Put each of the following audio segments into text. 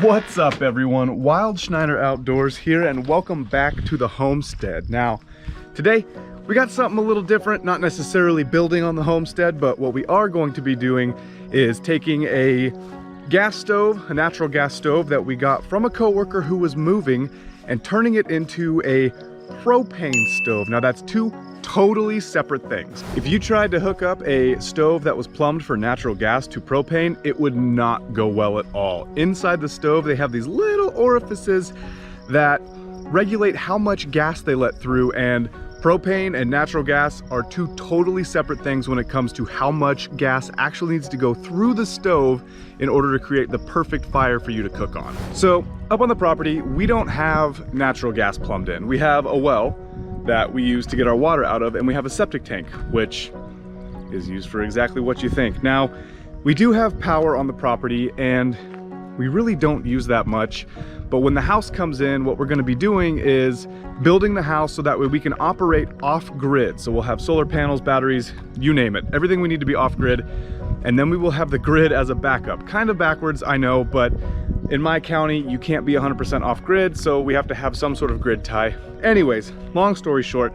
What's up everyone, Wild Schneider Outdoors here, and welcome back to the Homestead. Now, today we got something a little different, not necessarily building on the homestead, but what we are going to be doing is taking a gas stove, a natural gas stove that we got from a coworker who was moving, and turning it into a propane stove. Now that's two totally separate things. If you tried to hook up a stove that was plumbed for natural gas to propane, it would not go well at all. Inside the stove, they have these little orifices that regulate how much gas they let through, and propane and natural gas are two totally separate things when it comes to how much gas actually needs to go through the stove in order to create the perfect fire for you to cook on. So up on the property, we don't have natural gas plumbed in. We have a well that we use to get our water out of, and we have a septic tank, which is used for exactly what you think. Now, we do have power on the property, and we really don't use that much. But when the house comes in, what we're gonna be doing is building the house so that way we can operate off-grid. So we'll have solar panels, batteries, you name it. Everything we need to be off-grid. And then we will have the grid as a backup. Kind of backwards, I know, but in my county, you can't be 100% off-grid, so we have to have some sort of grid tie. Anyways, long story short,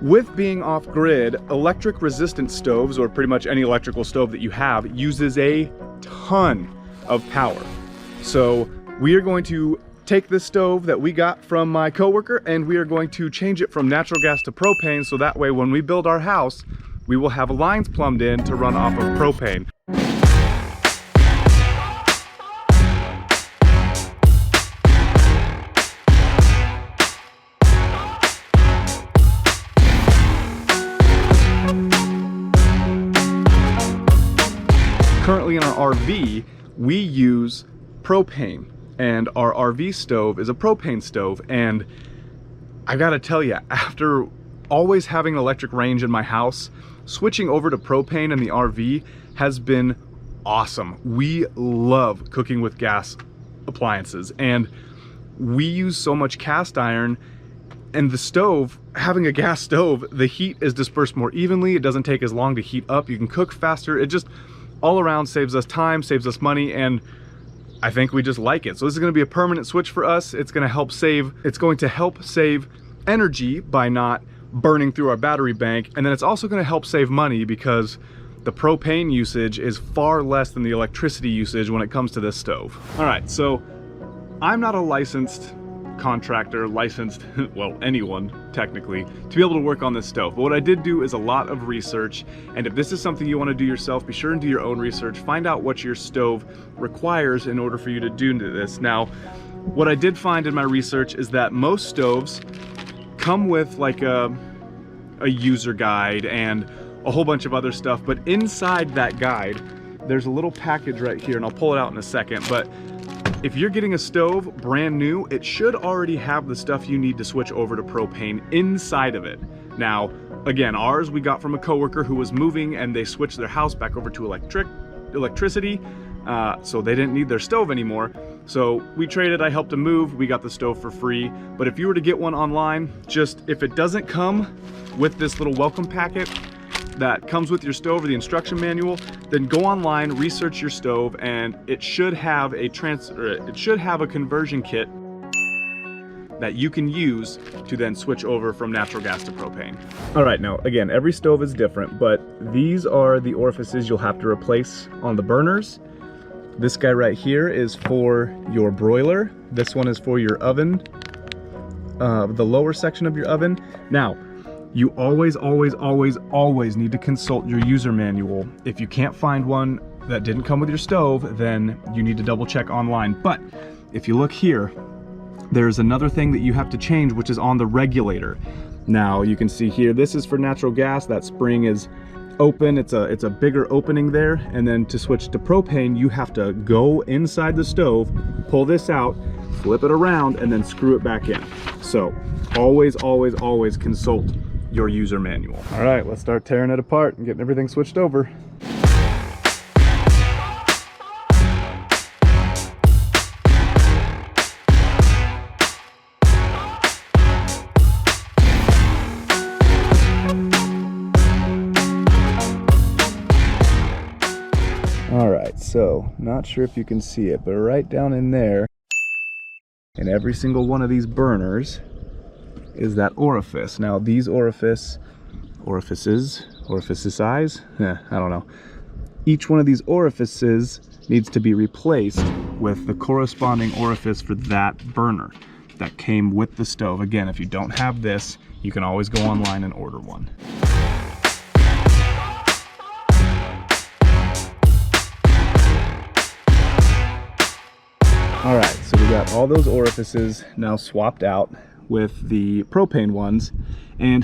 with being off-grid, electric resistant stoves, or pretty much any electrical stove that you have, uses a ton of power. So we are going to take this stove that we got from my coworker, and we are going to change it from natural gas to propane, so that way when we build our house, we will have lines plumbed in to run off of propane. Currently in our RV, we use propane, and our RV stove is a propane stove. And I gotta tell you, after always having electric range in my house, switching over to propane in the RV has been awesome. We love cooking with gas appliances, and we use so much cast iron, and the stove, having a gas stove, the heat is dispersed more evenly. It doesn't take as long to heat up. You can cook faster. It just all around saves us time, saves us money, and I think we just like it. So this is gonna be a permanent switch for us. It's going to help save energy by not burning through our battery bank, and then it's also going to help save money because the propane usage is far less than the electricity usage when it comes to this stove. All right, so I'm not a licensed contractor, well, anyone technically, to be able to work on this stove. But what I did do is a lot of research, and if this is something you want to do yourself, be sure and do your own research. Find out what your stove requires in order for you to do this. Now, what I did find in my research is that most stoves come with like a user guide and a whole bunch of other stuff, but inside that guide, there's a little package right here, and I'll pull it out in a second, but if you're getting a stove brand new, it should already have the stuff you need to switch over to propane inside of it. Now, again, ours we got from a coworker who was moving, and they switched their house back over to electricity, so they didn't need their stove anymore. So we traded, I helped them move, we got the stove for free. But if you were to get one online, just if it doesn't come with this little welcome packet that comes with your stove or the instruction manual, then go online, research your stove, and it should have a conversion kit that you can use to then switch over from natural gas to propane. All right, now again, every stove is different, but these are the orifices you'll have to replace on the burners. This guy right here is for your broiler. This one is for your oven, the lower section of your oven. Now, you always need to consult your user manual. If you can't find one that didn't come with your stove, then you need to double check online. But if you look here, there's another thing that you have to change, which is on the regulator. Now you can see here, this is for natural gas. That spring is open, it's a bigger opening there. And then to switch to propane, you have to go inside the stove, pull this out, flip it around, and then screw it back in. So always consult your user manual. All right, let's start tearing it apart and getting everything switched over. so not sure if you can see it, but right down in there, in every single one of these burners, is that orifice. Now these orifices, I don't know. Each one of these orifices needs to be replaced with the corresponding orifice for that burner that came with the stove. Again, if you don't have this, you can always go online and order one. All right, so we got all those orifices now swapped out with the propane ones. And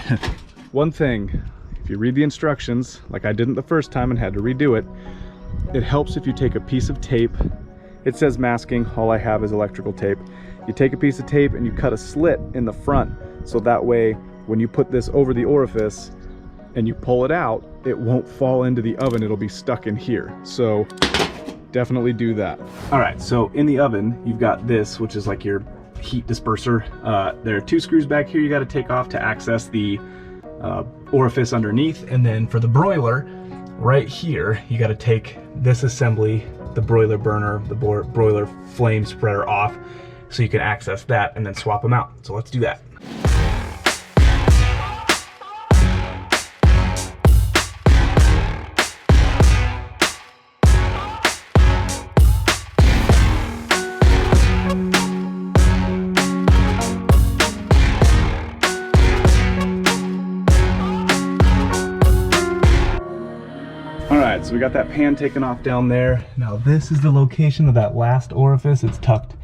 one thing, if you read the instructions, like I didn't the first time and had to redo it, it helps if you take a piece of tape. It says masking, all I have is electrical tape. You take a piece of tape and you cut a slit in the front, so that way when you put this over the orifice and you pull it out, it won't fall into the oven, it'll be stuck in here. So definitely do that. All right, so in the oven, you've got this, which is like your heat disperser. There are 2 screws back here you got to take off to access the orifice underneath. And then for the broiler, right here, you got to take this assembly, the broiler burner, the broiler flame spreader off, so you can access that and then swap them out. So let's do that. So we got that pan taken off down there. Now this is the location of that last orifice. It's tucked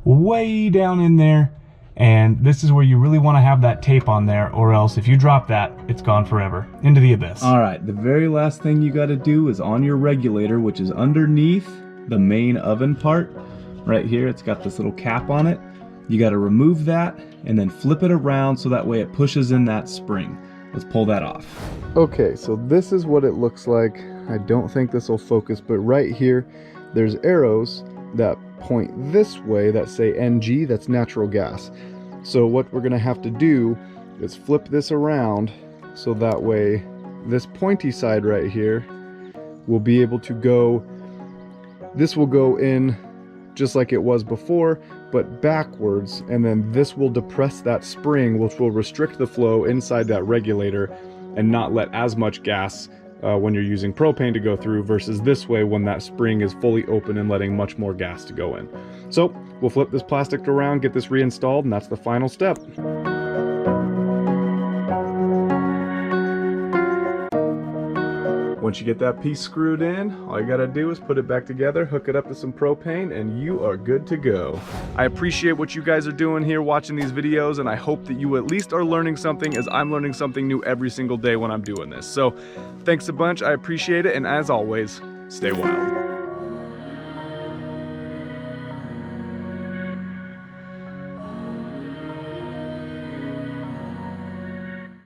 way down in there. And this is where you really want to have that tape on there, or else if you drop that, it's gone forever into the abyss. All right, the very last thing you got to do is on your regulator, which is underneath the main oven part. Right here, it's got this little cap on it. You got to remove that and then flip it around so that way it pushes in that spring. Let's pull that off. Okay, so this is what it looks like. I don't think this will focus, but right here, there's arrows that point this way that say NG, that's natural gas. So what we're gonna have to do is flip this around so that way this pointy side right here will be able to go, this will go in just like it was before, but backwards, and then this will depress that spring, which will restrict the flow inside that regulator and not let as much gas when you're using propane to go through, versus this way when that spring is fully open and letting much more gas to go in. So we'll flip this plastic around, get this reinstalled, and that's the final step. Once you get that piece screwed in, all you gotta do is put it back together, hook it up to some propane, and you are good to go. I appreciate what you guys are doing here watching these videos, and I hope that you at least are learning something, as I'm learning something new every single day when I'm doing this. So thanks a bunch, I appreciate it, and as always, stay wild.